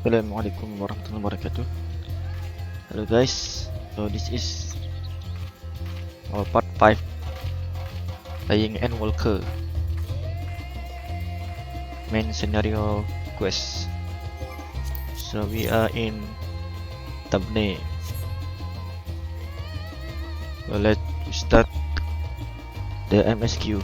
Assalamualaikum warahmatullahi wabarakatuh. Hello guys, so this is our part 5 playing Endwalker main scenario quest. So we are in Tabne. So let's start the MSQ.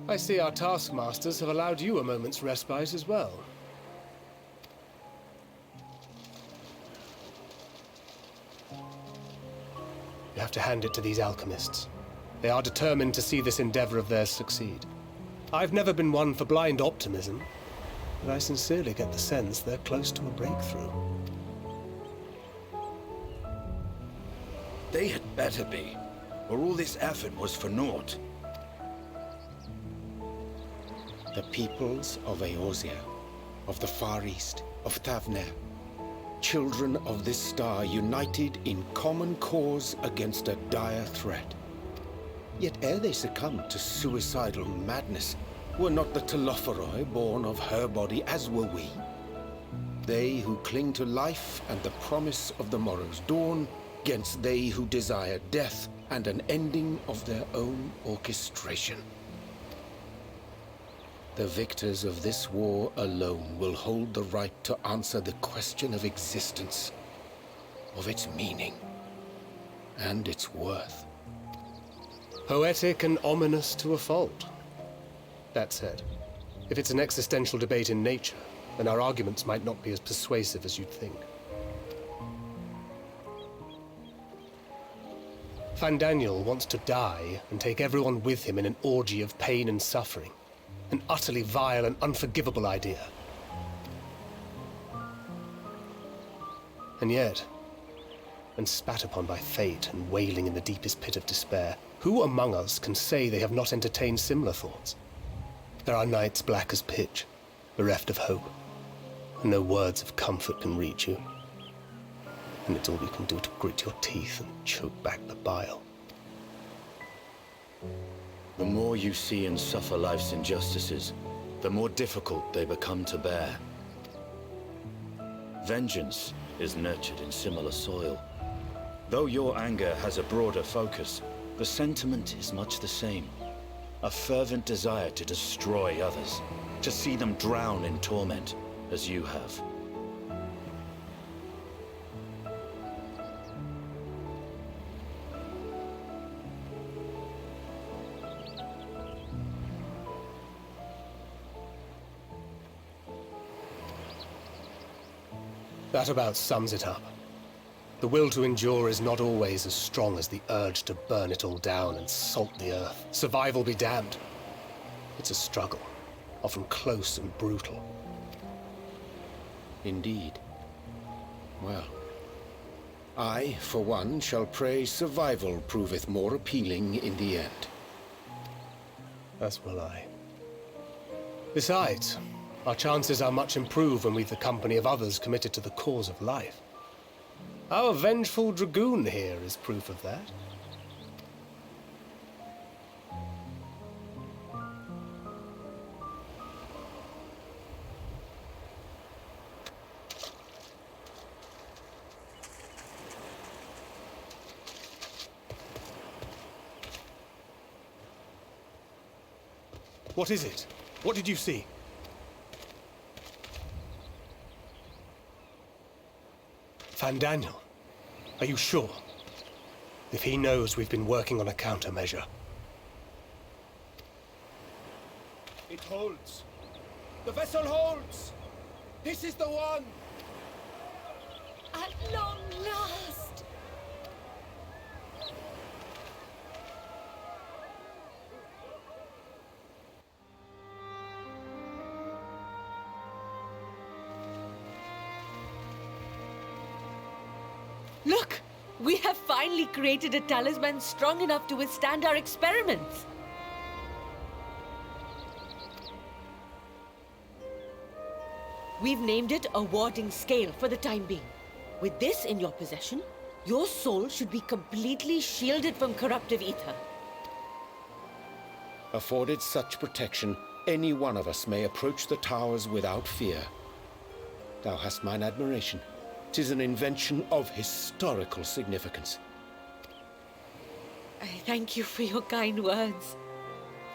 I see our taskmasters have allowed you a moment's respite as well. You have to hand it to these alchemists. They are determined to see this endeavor of theirs succeed. I've never been one for blind optimism, but I sincerely get the sense they're close to a breakthrough. They had better be, or all this effort was for naught. The peoples of Eorzea, of the Far East, of Thavner, children of this star united in common cause against a dire threat. Yet ere they succumbed to suicidal madness, were not the Telophoroi born of her body as were we? They who cling to life and the promise of the morrow's dawn, against they who desire death and an ending of their own orchestration. The victors of this war alone will hold the right to answer the question of existence, of its meaning, and its worth. Poetic and ominous to a fault. That said, if it's an existential debate in nature, then our arguments might not be as persuasive as you'd think. Fandaniel wants to die and take everyone with him in an orgy of pain and suffering. An utterly vile and unforgivable idea. And yet, when spat upon by fate and wailing in the deepest pit of despair, who among us can say they have not entertained similar thoughts? There are nights black as pitch, bereft of hope, and no words of comfort can reach you. And it's all you can do to grit your teeth and choke back the bile. The more you see and suffer life's injustices, the more difficult they become to bear. Vengeance is nurtured in similar soil. Though your anger has a broader focus, the sentiment is much the same. A fervent desire to destroy others, to see them drown in torment, as you have. That about sums it up. The will to endure is not always as strong as the urge to burn it all down and salt the earth. Survival be damned. It's a struggle, often close and brutal. Indeed. Well, I, for one, shall pray survival proveth more appealing in the end. As will I. Besides, our chances are much improved when we've the company of others committed to the cause of life. Our vengeful dragoon here is proof of that. What is it? What did you see? Fandaniel, are you sure? If he knows we've been working on a countermeasure. It holds. The vessel holds. This is the one. At long last! Look! We have finally created a talisman strong enough to withstand our experiments! We've named it a warding scale for the time being. With this in your possession, your soul should be completely shielded from corruptive ether. Afforded such protection, any one of us may approach the towers without fear. Thou hast mine admiration. 'Tis an invention of historical significance. I thank you for your kind words.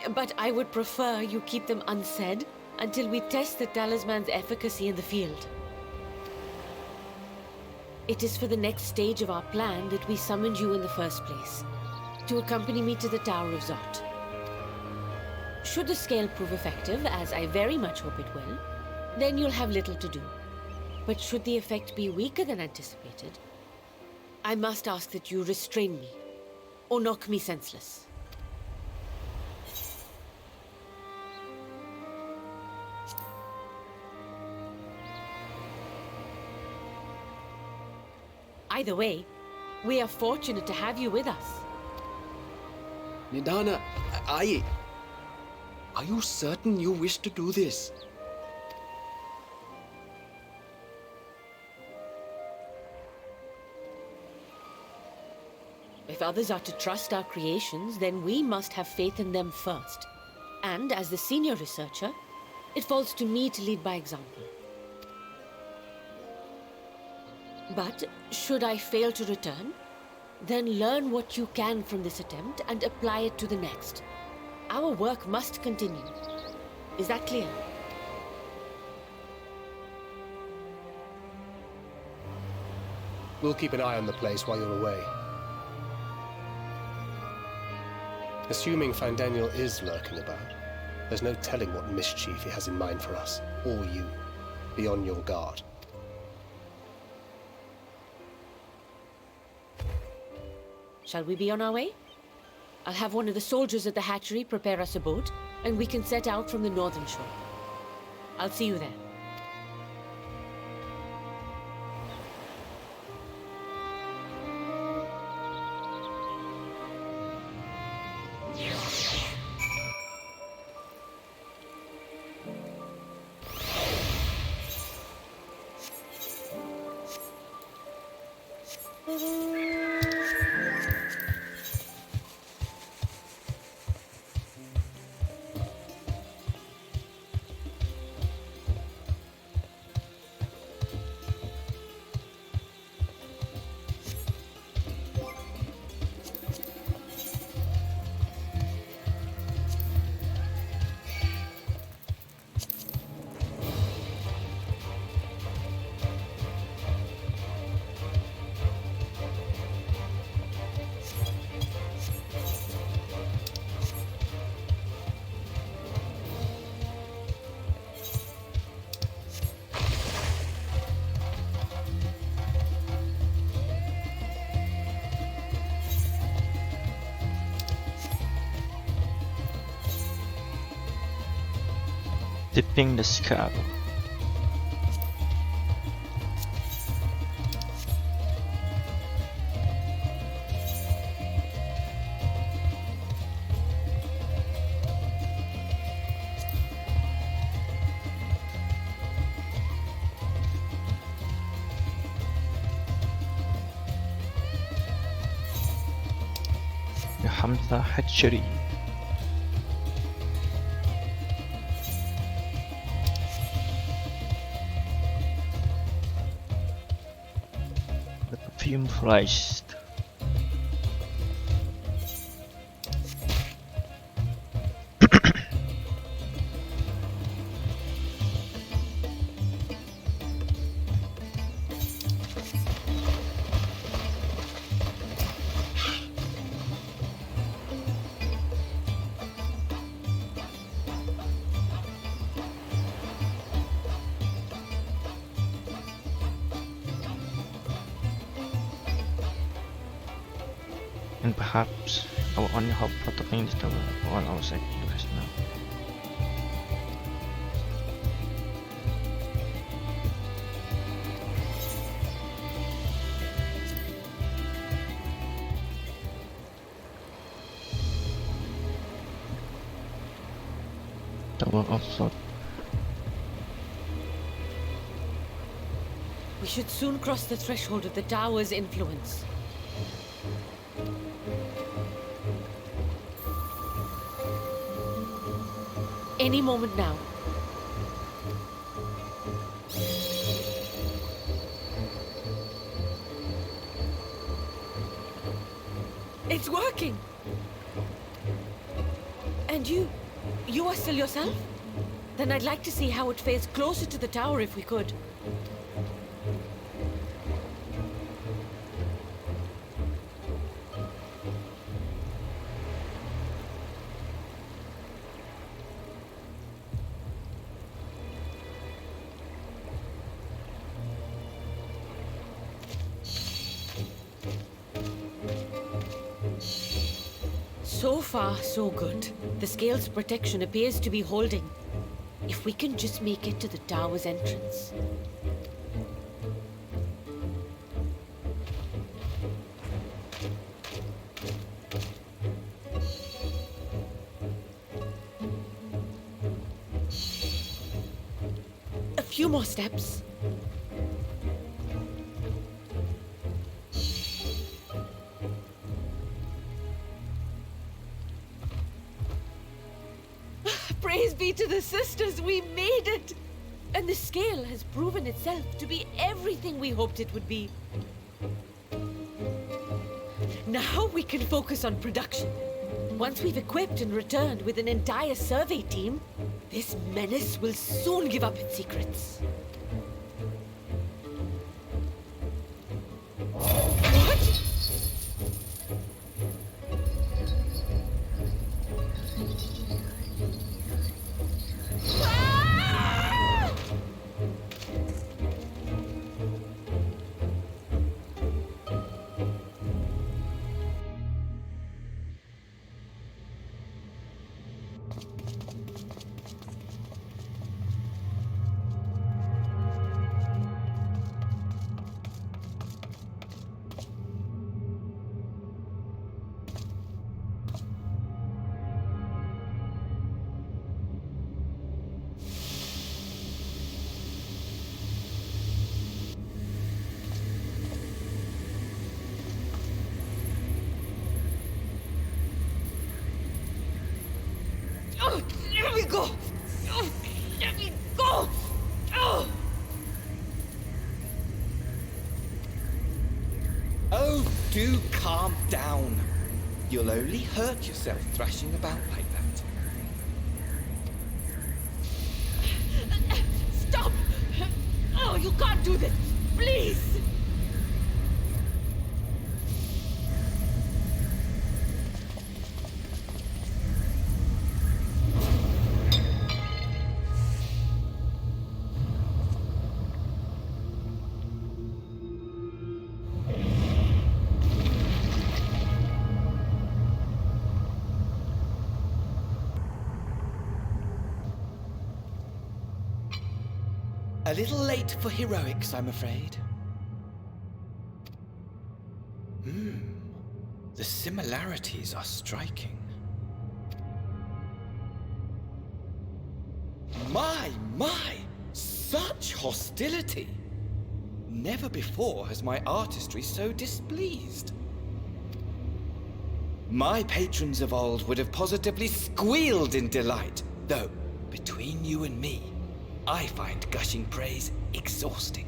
But I would prefer you keep them unsaid until we test the talisman's efficacy in the field. It is for the next stage of our plan that we summoned you in the first place, to accompany me to the Tower of Zot. Should the scale prove effective, as I very much hope it will, then you'll have little to do. But should the effect be weaker than anticipated, I must ask that you restrain me, or knock me senseless. Either way, we are fortunate to have you with us. Nidana, are you certain you wish to do this? If others are to trust our creations, then we must have faith in them first. And as the senior researcher, it falls to me to lead by example. But should I fail to return, then learn what you can from this attempt and apply it to the next. Our work must continue. Is that clear? We'll keep an eye on the place while you're away. Assuming Fandaniel is lurking about, there's no telling what mischief he has in mind for us, or you. Be on your guard. Shall we be on our way? I'll have one of the soldiers at the hatchery prepare us a boat, and we can set out from the northern shore. I'll see you there. Tipping the scale. The Hamza Hatchery. The perfume flies. And perhaps our only hope for taking this tower on our side is now. Tower of Zod. We should soon cross the threshold of the tower's influence. Any moment now. It's working! And you are still yourself? Then I'd like to see how it fares closer to the tower if we could. So far, so good. The scale's protection appears to be holding. If we can just make it to the tower's entrance. A few more steps. Praise be to the sisters, we made it! And the scale has proven itself to be everything we hoped it would be. Now we can focus on production. Once we've equipped and returned with an entire survey team, this menace will soon give up its secrets. What? Do calm down. You'll only hurt yourself thrashing about like that. Stop! Oh, you can't do this! Please! A little late for heroics, I'm afraid. The similarities are striking. My! Such hostility! Never before has my artistry so displeased. My patrons of old would have positively squealed in delight, though, between you and me, I find gushing praise exhausting.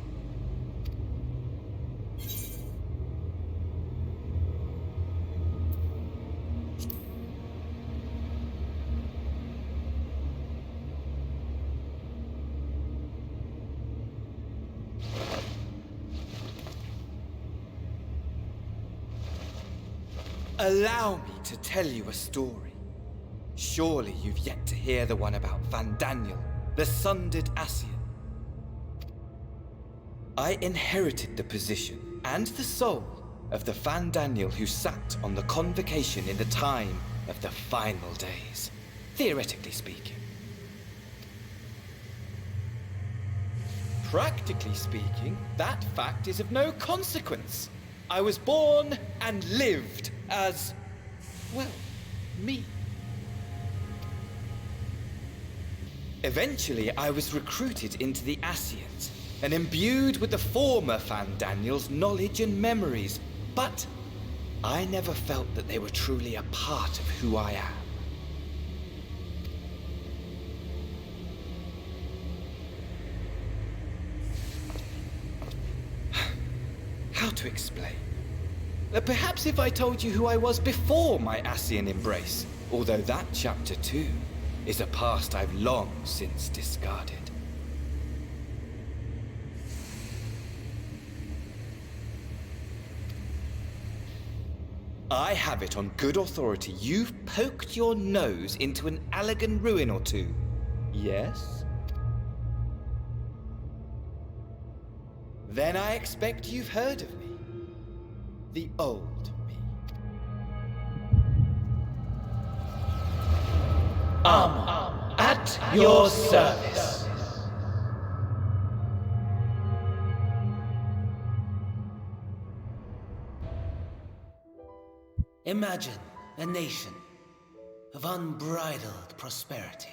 Allow me to tell you a story. Surely you've yet to hear the one about Van Daniel, the sundered Ascian. I inherited the position and the soul of the Van Daniel who sat on the convocation in the time of the final days, theoretically speaking. Practically speaking, that fact is of no consequence. I was born and lived as, well, me. Eventually, I was recruited into the Ascians and imbued with the former Van Daniel's knowledge and memories, but I never felt that they were truly a part of who I am. How to explain? Perhaps if I told you who I was before my Ascian embrace, although that chapter too is a past I've long since discarded. I have it on good authority you've poked your nose into an Allegan ruin or two. Yes? Then I expect you've heard of me. The old me. At your service. Imagine a nation of unbridled prosperity.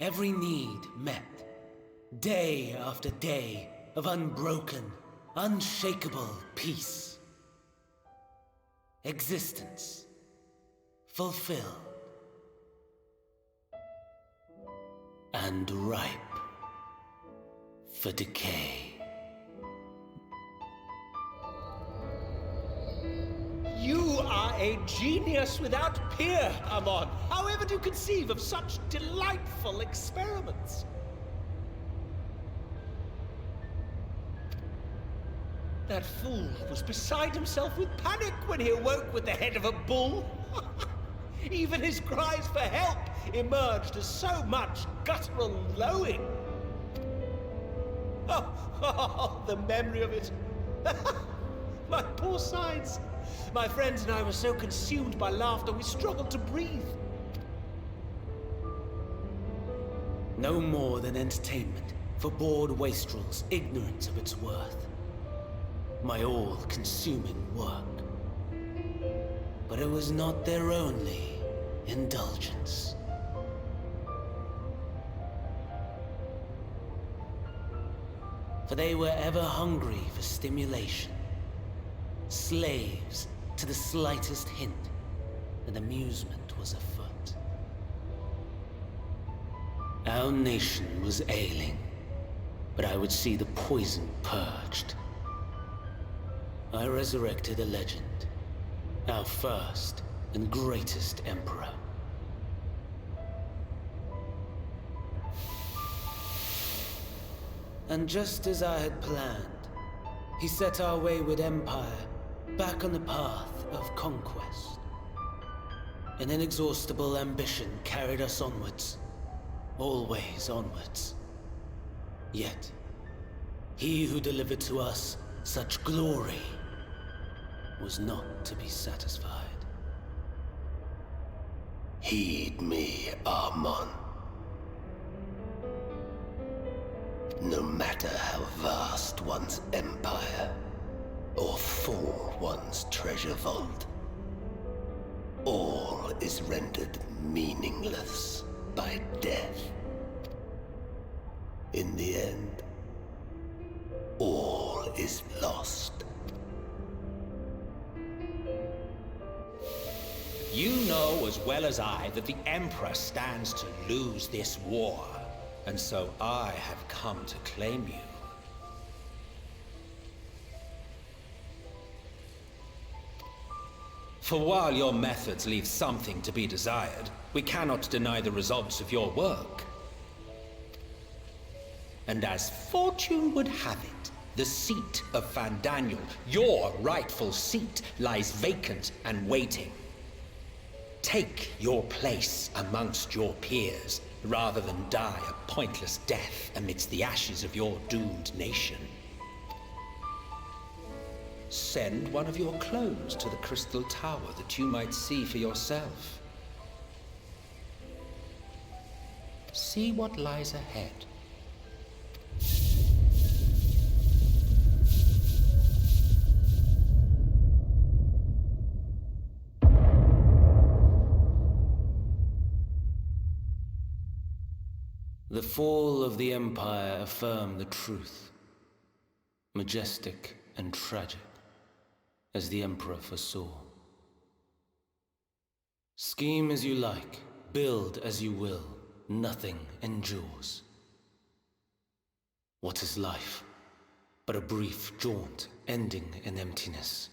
Every need met, day after day of unbroken, unshakable peace. Existence fulfilled and ripe for decay. You are a genius without peer, Amon. However do you conceive of such delightful experiments? That fool was beside himself with panic when he awoke with the head of a bull. Even his cries for help emerged as so much guttural lowing. Oh, the memory of it. My poor sides. My friends and I were so consumed by laughter we struggled to breathe. No more than entertainment for bored wastrels ignorant of its worth. My all-consuming work. But it was not their only indulgence. For they were ever hungry for stimulation, slaves to the slightest hint that amusement was afoot. Our nation was ailing, but I would see the poison purged. I resurrected a legend. Our first and greatest emperor. And just as I had planned, he set our wayward empire back on the path of conquest. An inexhaustible ambition carried us onwards, always onwards. Yet, he who delivered to us such glory was not to be satisfied. Heed me, Armon. No matter how vast one's empire, or full one's treasure vault, all is rendered meaningless by death. In the end, all is lost. You know as well as I that the Emperor stands to lose this war, and so I have come to claim you. For while your methods leave something to be desired, we cannot deny the results of your work. And as fortune would have it, the seat of Fandaniel, your rightful seat, lies vacant and waiting. Take your place amongst your peers, rather than die a pointless death amidst the ashes of your doomed nation. Send one of your clones to the Crystal Tower that you might see for yourself. See what lies ahead. The fall of the Empire affirmed the truth. Majestic and tragic, as the Emperor foresaw. Scheme as you like, build as you will, nothing endures. What is life but a brief jaunt ending in emptiness?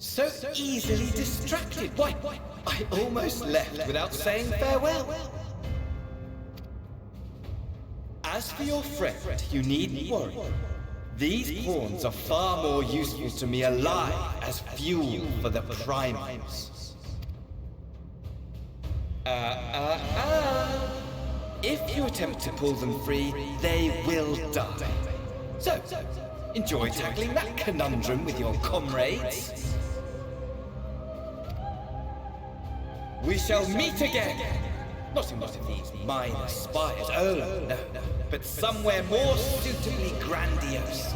So easily distracted. Why, I almost left without saying farewell. As for your friend, you needn't worry. These pawns are far more useful to me alive as fuel for the primals. If you attempt to pull them free, they will die. So, enjoy tackling that conundrum with your comrades. We shall meet again! Not in one of these minor spires, oh no, but somewhere more suitably grandiose.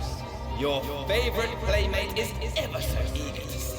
Your favorite playmate is ever so eager to see.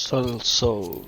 So.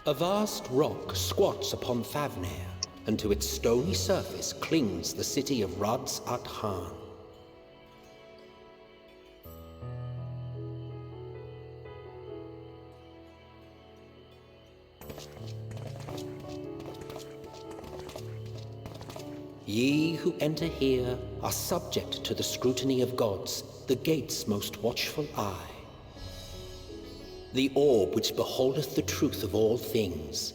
A vast rock squats upon Thavnair, and to its stony surface clings the city of Rads at Han. Ye who enter here are subject to the scrutiny of gods, the gate's most watchful eye. The orb which beholdeth the truth of all things.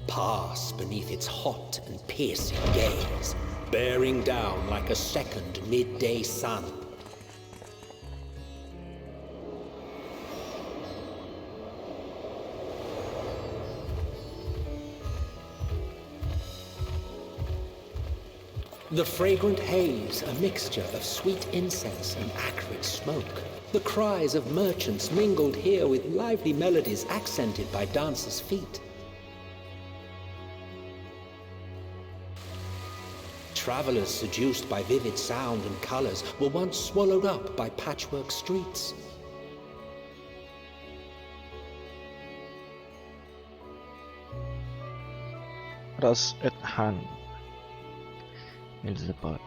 Pass beneath its hot and piercing gaze, bearing down like a second midday sun. The fragrant haze, a mixture of sweet incense and acrid smoke. The cries of merchants mingled here with lively melodies accented by dancers' feet. Travelers seduced by vivid sound and colors were once swallowed up by patchwork streets. Ras at Han. Elizabeth.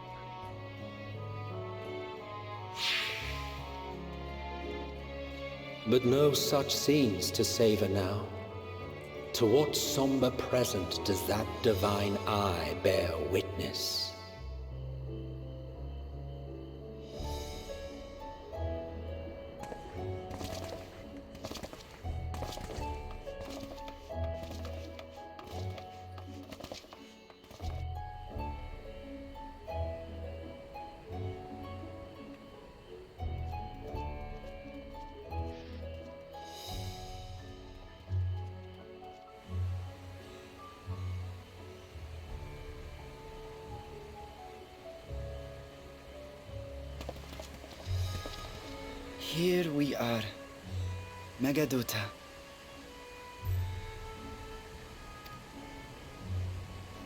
But no such scenes to savor now. To what somber present does that divine eye bear witness? Here we are, Megaduta.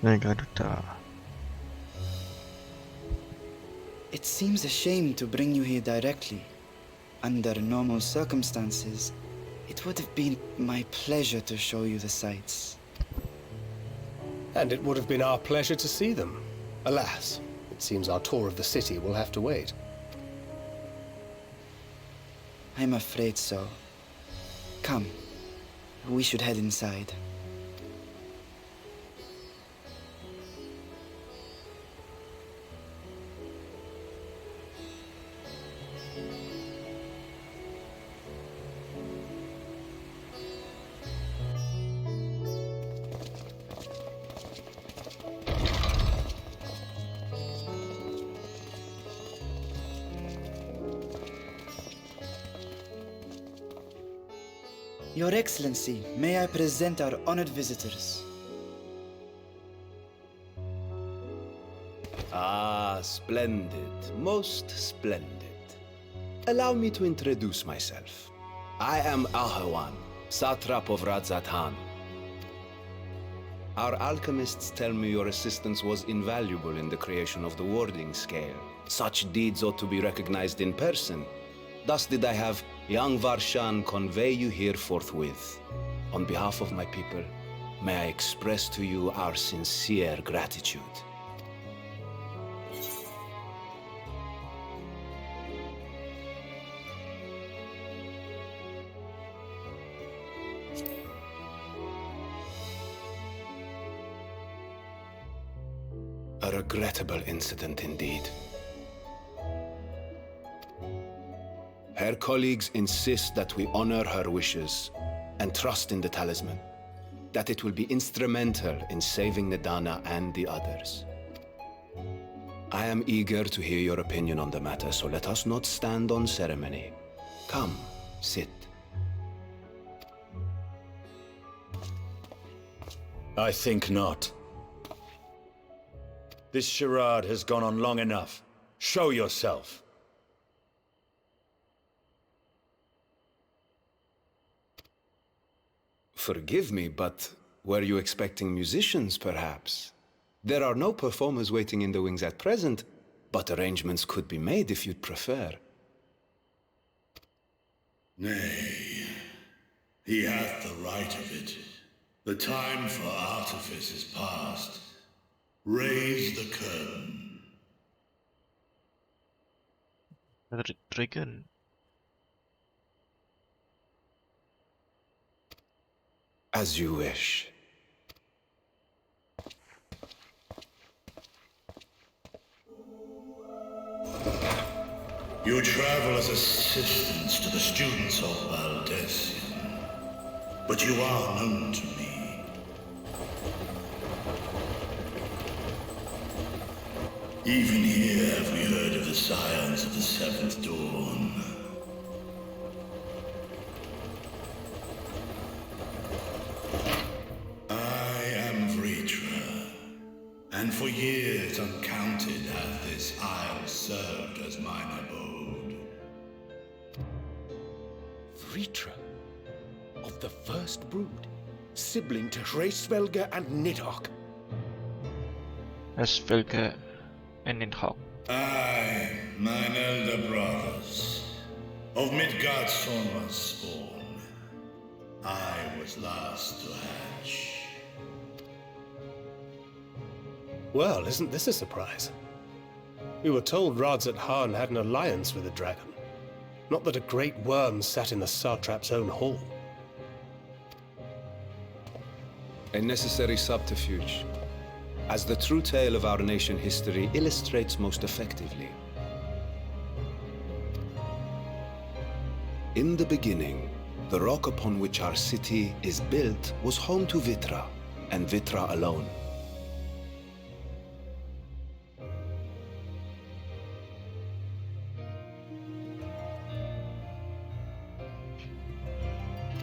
Megaduta. It seems a shame to bring you here directly. Under normal circumstances, it would have been my pleasure to show you the sights. And it would have been our pleasure to see them. Alas, it seems our tour of the city will have to wait. I'm afraid so. Come, we should head inside. Your Excellency, may I present our honored visitors? Ah, splendid. Most splendid. Allow me to introduce myself. I am Ahawan, Satrap of Radzatan. Our alchemists tell me your assistance was invaluable in the creation of the warding scale. Such deeds ought to be recognized in person. Thus did I have young Varshan convey you here forthwith. On behalf of my people, may I express to you our sincere gratitude. A regrettable incident indeed. Her colleagues insist that we honor her wishes and trust in the talisman, that it will be instrumental in saving Nidana and the others. I am eager to hear your opinion on the matter, so let us not stand on ceremony. Come, sit. I think not. This charade has gone on long enough. Show yourself. Forgive me, but were you expecting musicians, perhaps? There are no performers waiting in the wings at present, but arrangements could be made if you'd prefer. Nay, he hath the right of it. The time for artifice is past. Raise the curtain. Dragon. As you wish. You travel as assistants to the students of Valdesian, but you are known to me. Even here have we heard of the scions of the Seventh Dawn. I am Vritra, and for years uncounted hath this isle served as mine abode. Vritra, of the first brood, sibling to Hraesvelgr and Nidhogg. Hraesvelgr and Nidhogg. I, mine elder brothers, of Midgard's Sorma's spawn, I was last to hatch. Well, isn't this a surprise? We were told Radzatan had an alliance with the dragon. Not that a great worm sat in the satrap's own hall. A necessary subterfuge, as the true tale of our nation history illustrates most effectively. In the beginning, the rock upon which our city is built was home to Vitra, and Vitra alone.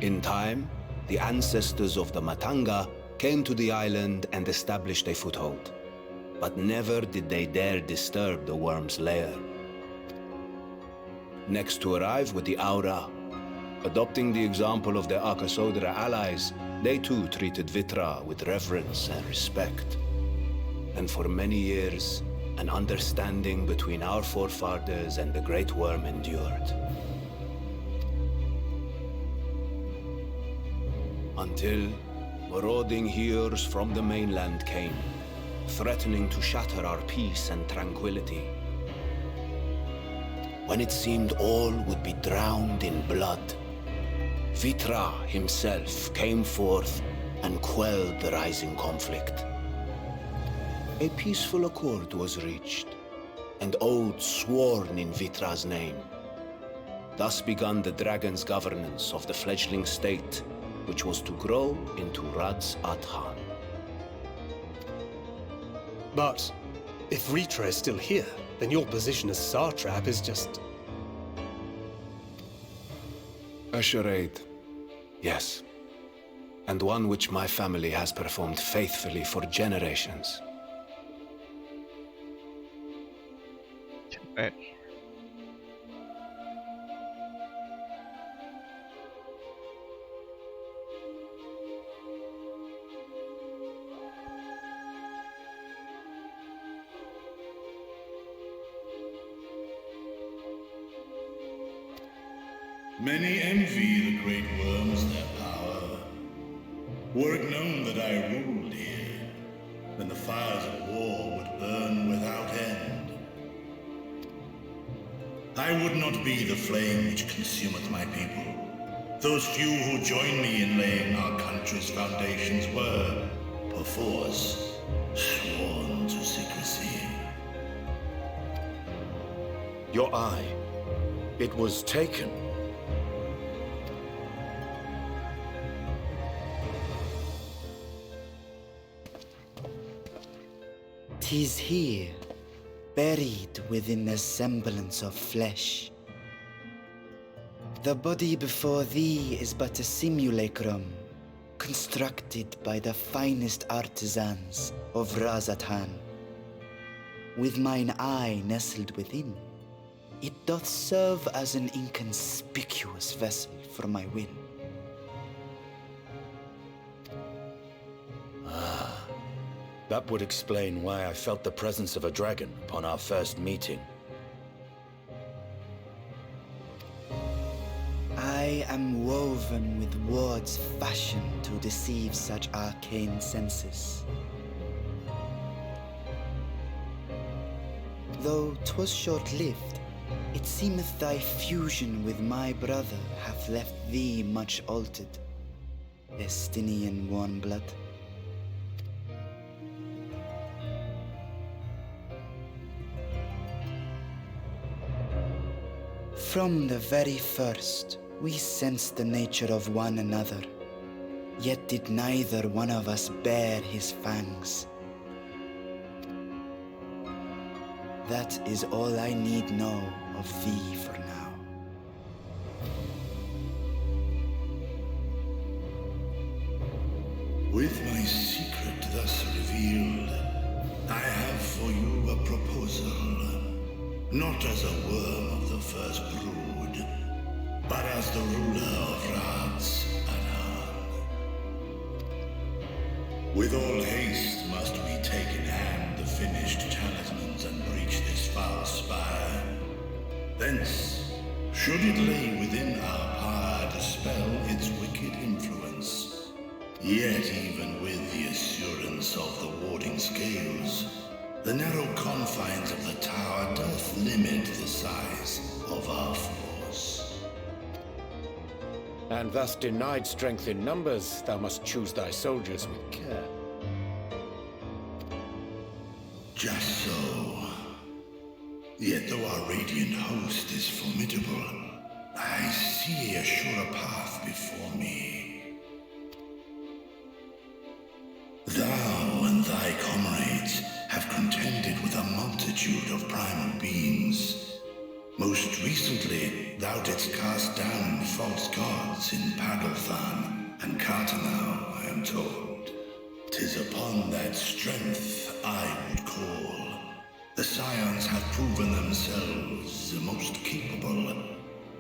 In time, the ancestors of the Matanga came to the island and established a foothold. But never did they dare disturb the worm's lair. Next to arrive with the Aura, adopting the example of their Akasodra allies, they too treated Vitra with reverence and respect. And for many years, an understanding between our forefathers and the Great Worm endured. Until marauding heroes from the mainland came, threatening to shatter our peace and tranquility. When it seemed all would be drowned in blood, Vitra himself came forth and quelled the rising conflict. A peaceful accord was reached, and oaths sworn in Vitra's name. Thus began the dragon's governance of the fledgling state, which was to grow into Radzatan. But if Vritra is still here, then your position as satrap is just... A charade. Yes. And one which my family has performed faithfully for generations. Cepet. Many envy the great worms their power. Were it known that I ruled here, then the fires of war would burn without end. I would not be the flame which consumeth my people. Those few who join me in laying our country's foundations were, perforce, sworn to secrecy. Your eye. It was taken. 'Tis here, buried within the semblance of flesh. The body before thee is but a simulacrum, constructed by the finest artisans of Razatan. With mine eye nestled within, it doth serve as an inconspicuous vessel for my will. That would explain why I felt the presence of a dragon upon our first meeting. I am woven with words fashioned to deceive such arcane senses. Though 'twas short-lived, it seemeth thy fusion with my brother hath left thee much altered, Estinian warm-blood. From the very first, we sensed the nature of one another, yet did neither one of us bare his fangs. That is all I need know of thee for now. With my secret thus revealed, I have for you a proposal. Not as a worm of the first brood, but as the ruler of Rad's Adan. With all haste must we take in hand the finished talismans and breach this foul spire. Thence, should it lay within our power, dispel its wicked influence. Yet even with the assurance of the warding scales, the narrow confines of the tower doth limit the size of our force. And thus denied strength in numbers, thou must choose thy soldiers with care. Just so. Yet though our radiant host is formidable, I see a surer path before me. Thou and thy comrades have contended with a multitude of primal beings. Most recently, thou didst cast down false gods in Pagalthan and Cartanau, I am told. 'Tis upon that strength I would call. The Scions have proven themselves the most capable,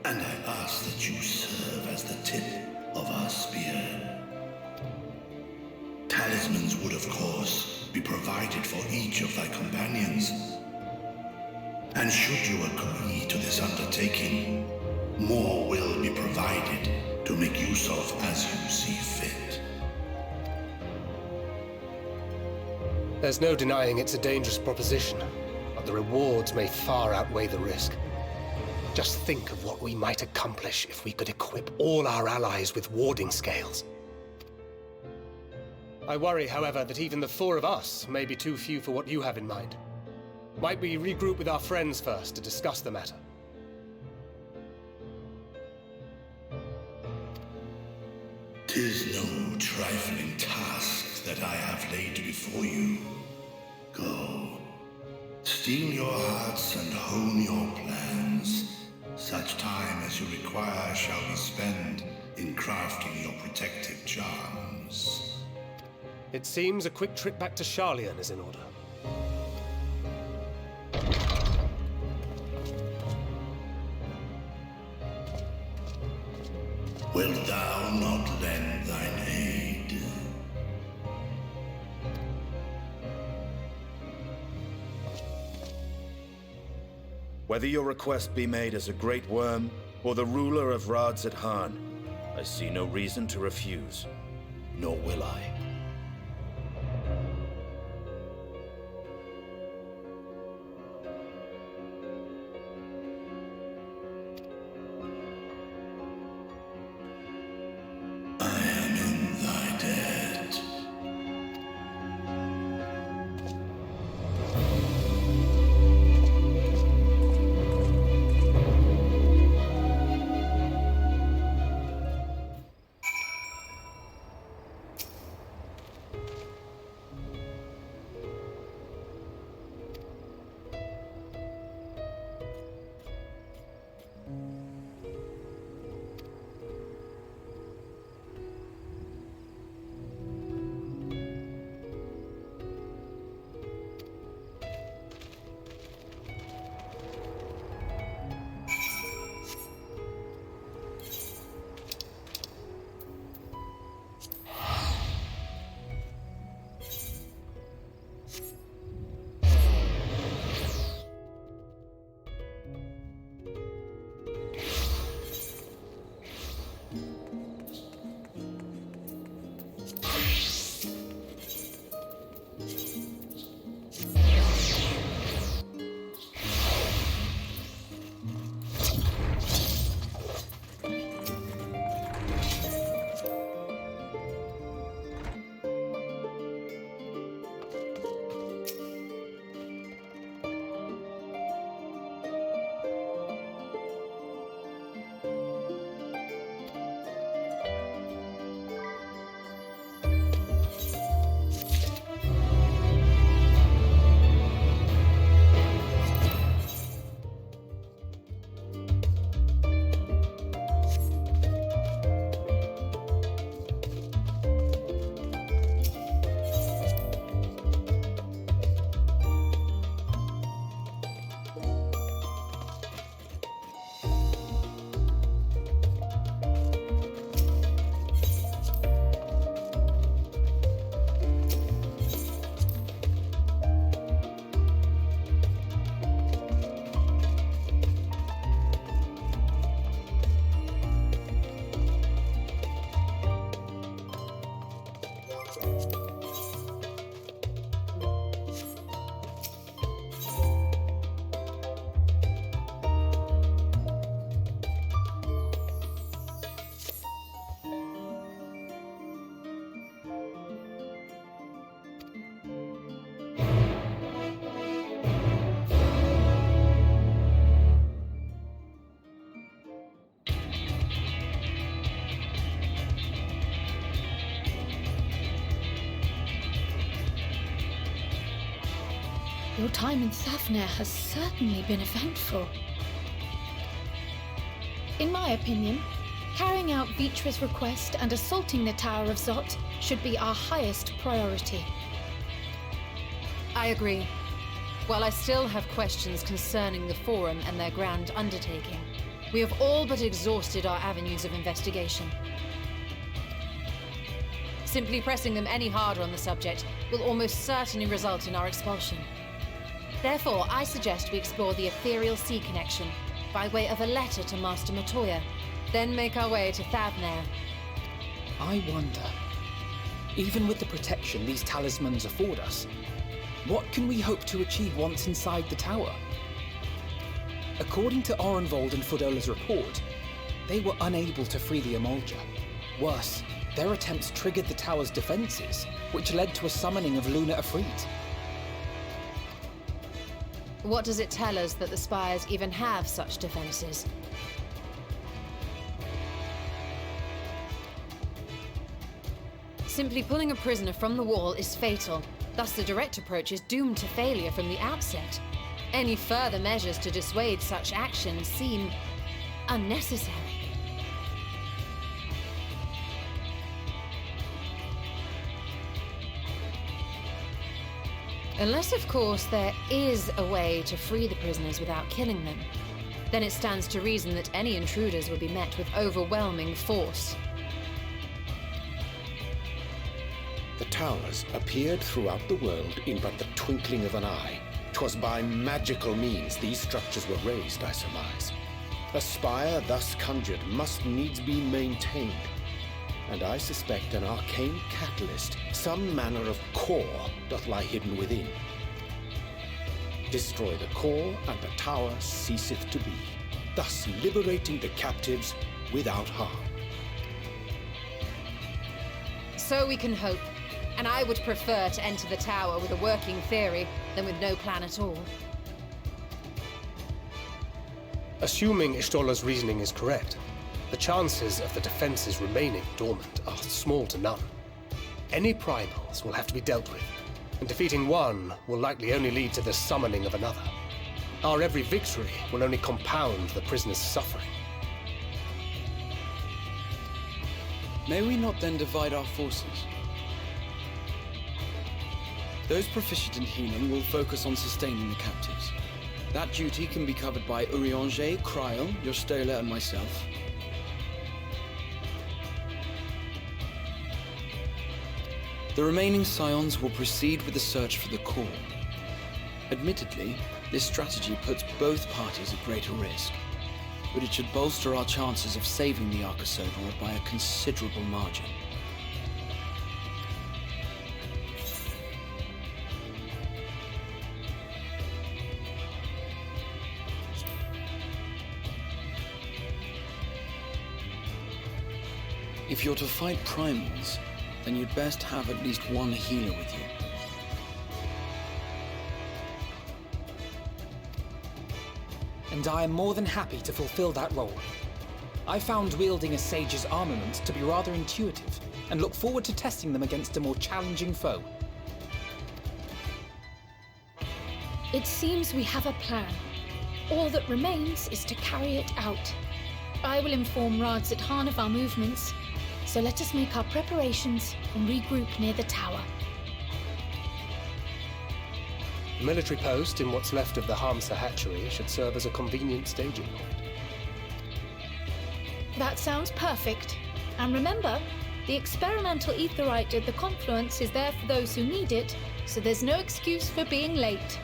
and I ask that you serve as the tip of our spear. Talismans would, of course, be provided for each of thy companions. And should you agree to this undertaking, more will be provided to make use of as you see fit. There's no denying it's a dangerous proposition, but the rewards may far outweigh the risk. Just think of what we might accomplish if we could equip all our allies with warding scales. I worry, however, that even the four of us may be too few for what you have in mind. Might we regroup with our friends first to discuss the matter? "'Tis no trifling task that I have laid before you. Go, steel your hearts and hone your plans. Such time as you require shall be spent in crafting your protective charms. It seems a quick trip back to Sharlayan is in order. Wilt thou not lend thine aid? Whether your request be made as a great worm or the ruler of Rads at Han, I see no reason to refuse, nor will I. I am in thy debt. Your time in Thafnir has certainly been eventful. In my opinion, carrying out Vitra's request and assaulting the Tower of Zot should be our highest priority. I agree. While I still have questions concerning the Forum and their grand undertaking, we have all but exhausted our avenues of investigation. Simply pressing them any harder on the subject will almost certainly result in our expulsion. Therefore, I suggest we explore the Ethereal Sea connection by way of a letter to Master Matoya, then make our way to Thavnair. I wonder, even with the protection these talismans afford us, what can we hope to achieve once inside the tower? According to Orenvold and Fodola's report, they were unable to free the Emulger. Worse, their attempts triggered the tower's defenses, which led to a summoning of Luna Afrit. What does it tell us that the Spires even have such defenses? Simply pulling a prisoner from the wall is fatal, thus the direct approach is doomed to failure from the outset. Any further measures to dissuade such actions seem unnecessary. Unless, of course, there is a way to free the prisoners without killing them. Then it stands to reason that any intruders will be met with overwhelming force. The towers appeared throughout the world in but the twinkling of an eye. 'Twas by magical means these structures were raised, I surmise. A spire thus conjured must needs be maintained, and I suspect an arcane catalyst, some manner of core, doth lie hidden within. Destroy the core, and the tower ceaseth to be, thus liberating the captives without harm. So we can hope. And I would prefer to enter the tower with a working theory than with no plan at all. Assuming Ishtola's reasoning is correct, the chances of the defenses remaining dormant are small to none. Any primals will have to be dealt with, and defeating one will likely only lead to the summoning of another. Our every victory will only compound the prisoner's suffering. May we not then divide our forces? Those proficient in healing will focus on sustaining the captives. That duty can be covered by Urianger, Cryo, Yostola, and myself. The remaining Scions will proceed with the search for the core. Admittedly, this strategy puts both parties at greater risk, but it should bolster our chances of saving the Archosaur by a considerable margin. If you're to fight primals, then you'd best have at least one healer with you. And I am more than happy to fulfill that role. I found wielding a sage's armament to be rather intuitive, and look forward to testing them against a more challenging foe. It seems we have a plan. All that remains is to carry it out. I will inform Radzat of our movements, so let us make our preparations and regroup near the tower. The military post in what's left of the Hamsa hatchery should serve as a convenient staging point. That sounds perfect. And remember, the experimental aetherite at the confluence is there for those who need it, so there's no excuse for being late.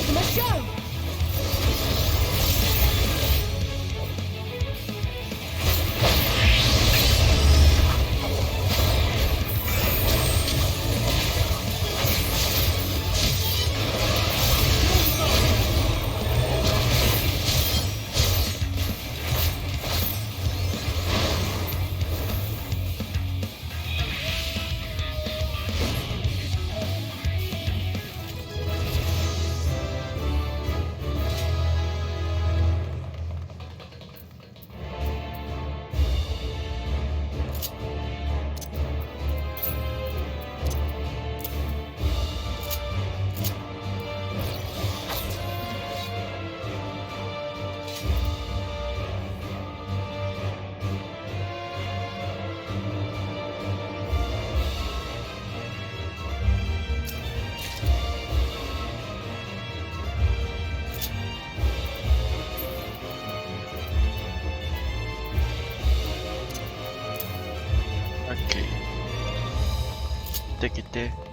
them a show! Oke. Kita.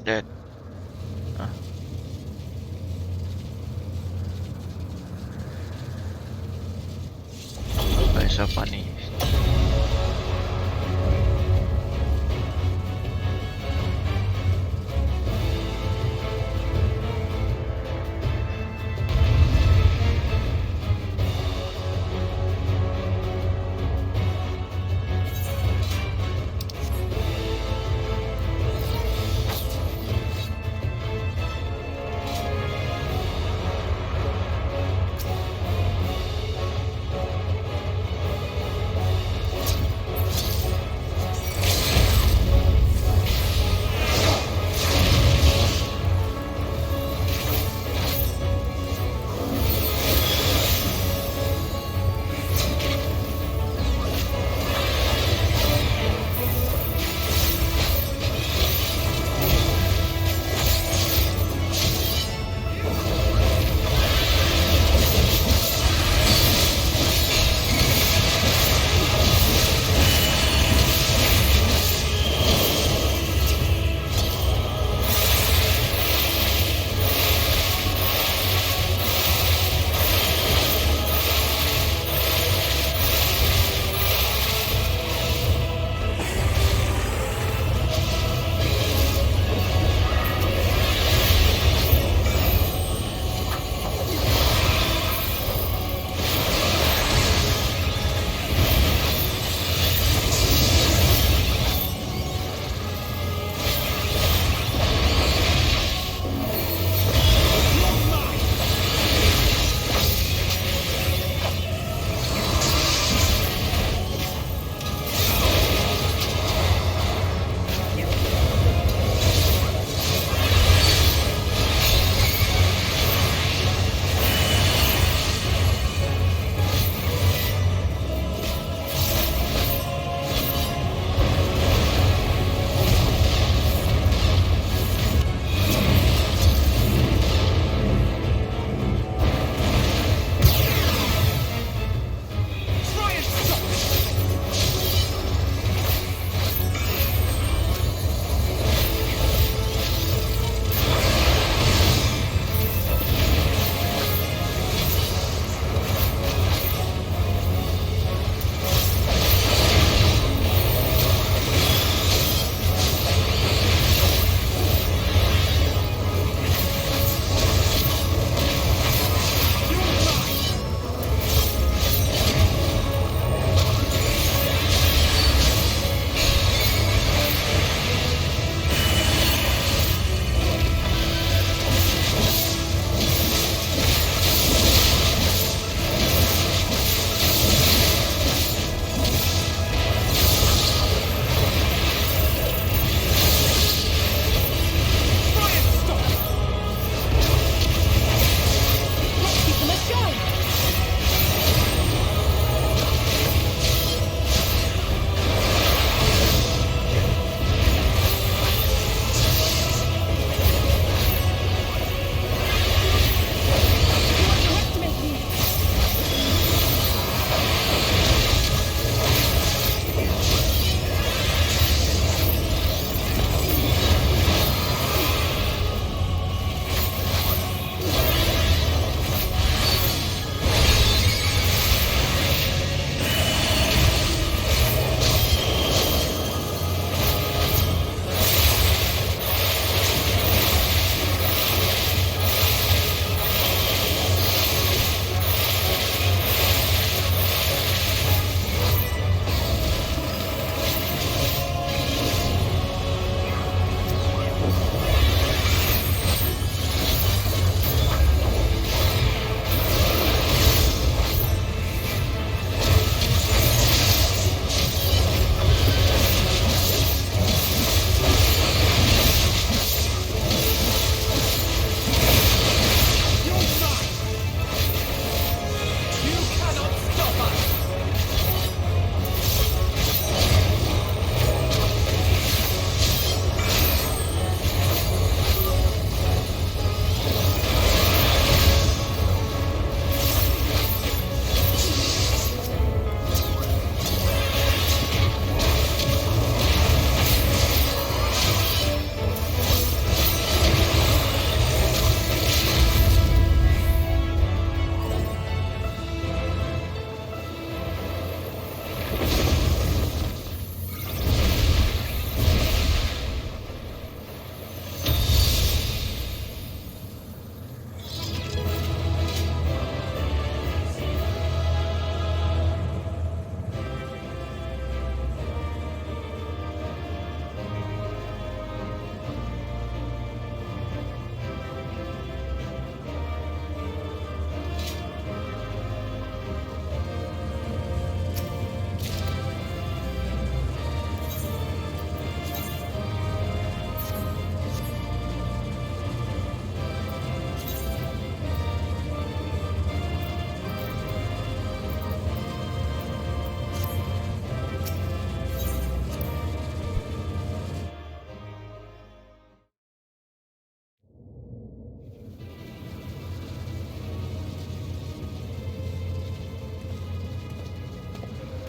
Dead. Ah. Guys, apa nih?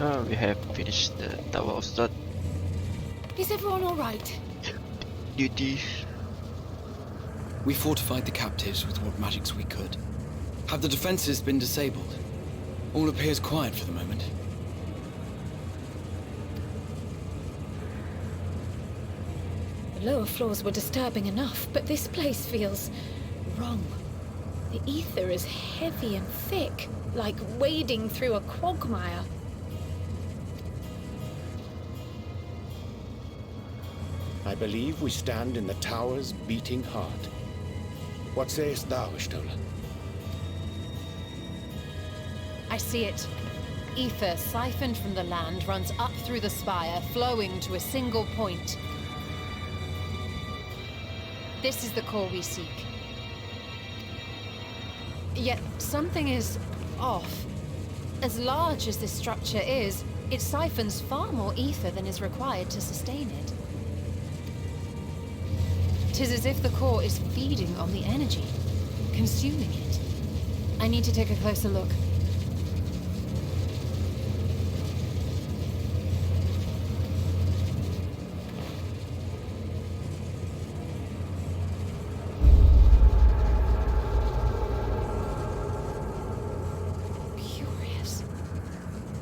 We have finished the Tower of Zod Is everyone alright? duty. We fortified the captives with what magics we could. Have the defenses been disabled? All appears quiet for the moment. The lower floors were disturbing enough, but this place feels wrong. The ether is heavy and thick, like wading through a quagmire. I believe we stand in the tower's beating heart. What sayest thou, Ishtola? I see it. Ether siphoned from the land runs up through the spire, flowing to a single point. This is the core we seek. Yet something is off. As large as this structure is, it siphons far more ether than is required to sustain it. 'Tis as if the core is feeding on the energy, consuming it. I need to take a closer look. Curious.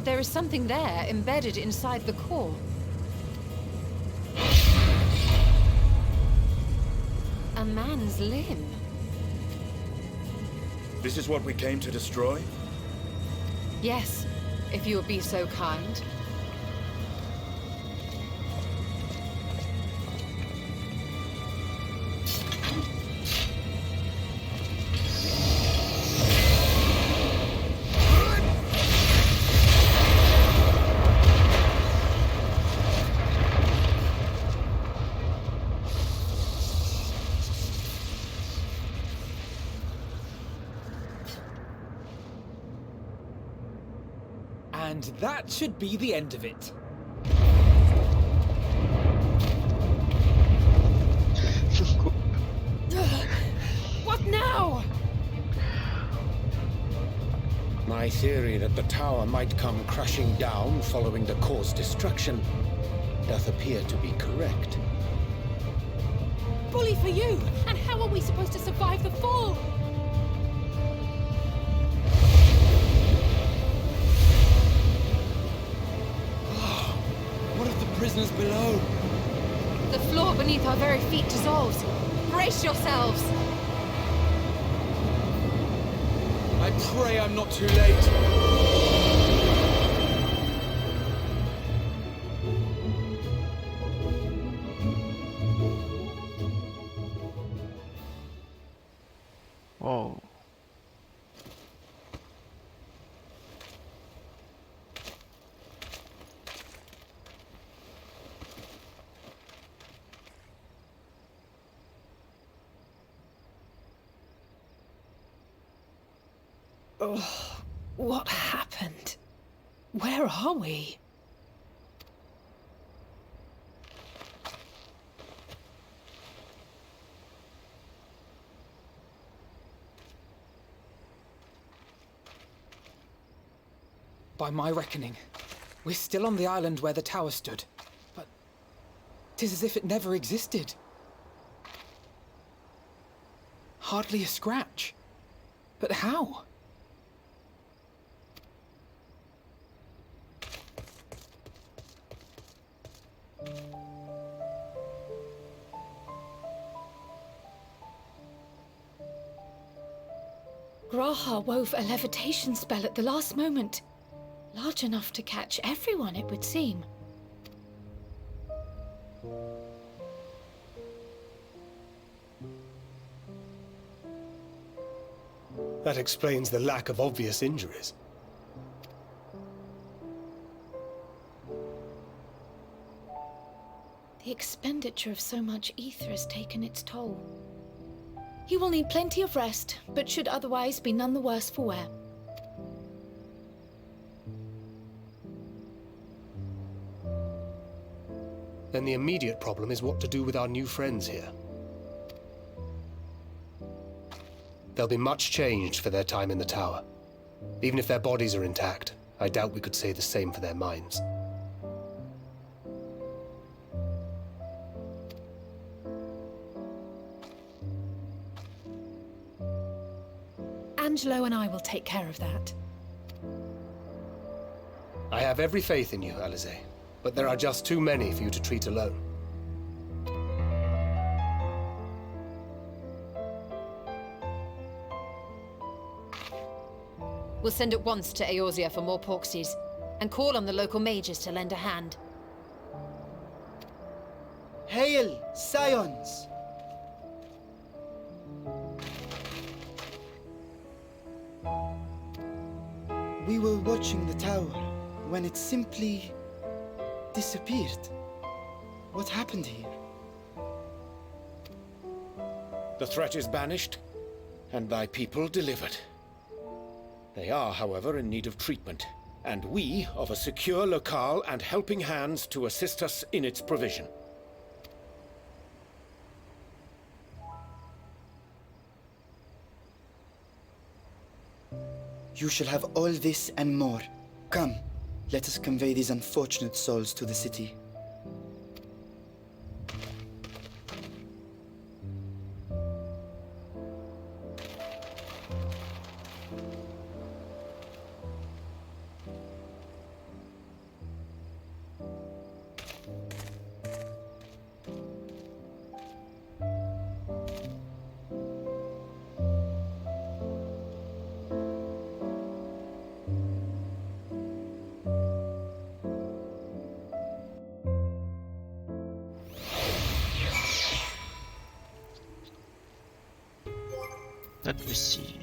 There is something there embedded inside the core. A man's limb. This is what we came to destroy? Yes, if you would be so kind. And that should be the end of it. What now? My theory that the tower might come crashing down following the core's destruction doth appear to be correct. Bully for you! And how are we supposed to survive the fall? What of the prisoners below? The floor beneath our very feet dissolves. Brace yourselves! I pray I'm not too late. Whoa. Oh, what happened? Where are we? By my reckoning, we're still on the island where the tower stood. But 'tis as if it never existed. Hardly a scratch. But how? Graha wove a levitation spell at the last moment. Large enough to catch everyone, it would seem. That explains the lack of obvious injuries. The expenditure of so much ether has taken its toll. He will need plenty of rest, but should otherwise be none the worse for wear. Then the immediate problem is what to do with our new friends here. They'll be much changed for their time in the tower. Even if their bodies are intact, I doubt we could say the same for their minds. Angelo and I will take care of that. I have every faith in you, Alize, but there are just too many for you to treat alone. We'll send at once to Eorzea for more porksies, and call on the local mages to lend a hand. Hail, scions! We were watching the tower when it simply disappeared. What happened here? The threat is banished, and thy people delivered. They are, however, in need of treatment, and we of a secure locale and helping hands to assist us in its provision. You shall have all this and more. Come, let us convey these unfortunate souls to the city. Let me see.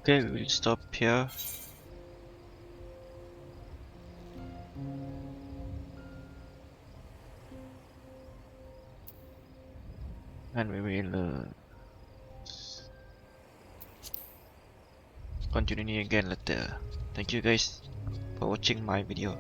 Okay, we'll stop here. And we will continue again later. Thank you guys for watching my video.